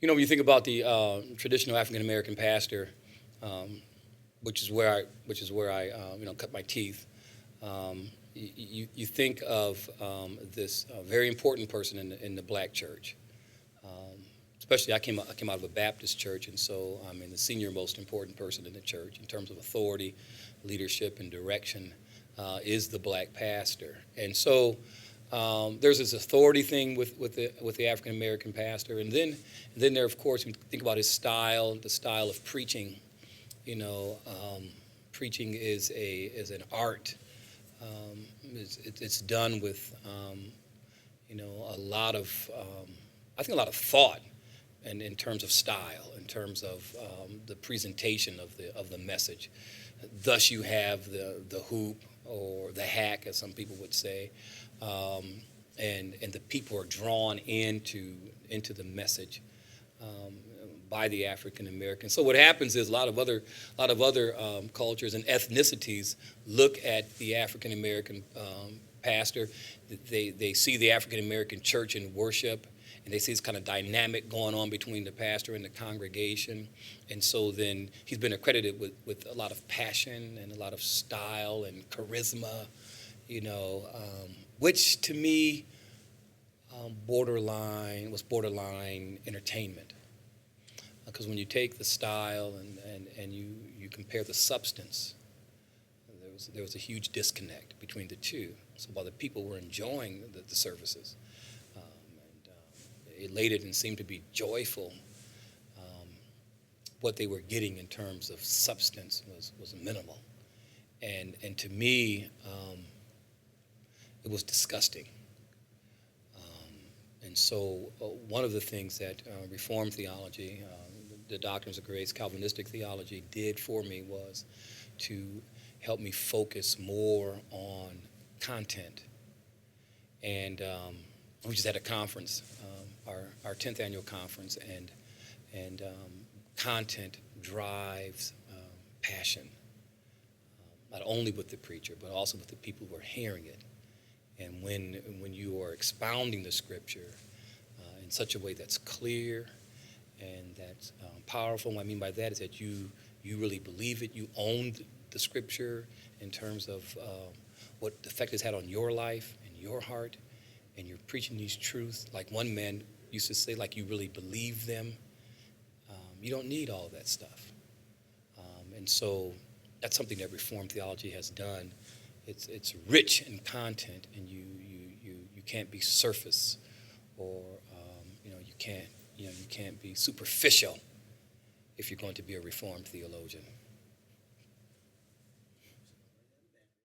When you think about the traditional African American pastor, um, which is where I cut my teeth. You think of this very important person in the black church. Um, Especially, I came out of a Baptist church, and so I'm the senior most important person in the church in terms of authority, leadership, and direction is the black pastor. And so there's this authority thing with the African American pastor, and then there, of course, we think about his style, the style of preaching. You know, preaching is an art. It's done with a lot of I think a lot of thought, and in terms of style, in terms of the presentation of the message. Thus, you have the hoop or the hack, as some people would say, um, and the people are drawn into the message um, by the African American. So what happens is a lot of other cultures and ethnicities look at the African American pastor. They see the African American church in worship, and they see this kind of dynamic going on between the pastor and the congregation. And so then he's been accredited with a lot of passion and a lot of style and charisma, which to me borderline entertainment. Because when you take the style and you compare the substance, there was a huge disconnect between the two. So while the people were enjoying the services, elated and seemed to be joyful, um, what they were getting in terms of substance was minimal. And to me, it was disgusting. And so one of the things that Reformed theology, the doctrines of grace, Calvinistic theology did for me was to help me focus more on content. And we just had a conference, our 10th annual conference, and content drives passion, not only with the preacher, but also with the people who are hearing it. And when you are expounding the scripture in such a way that's clear and that's powerful, what I mean by that is that you really believe it, you own the scripture in terms of what effect it's had on your life and your heart, and you're preaching these truths, like one man used to say, like you really believe them. You don't need all that stuff. And so that's something that Reformed theology has done. It's rich in content, and you can't be surface, or you can't be superficial if you're going to be a Reformed theologian.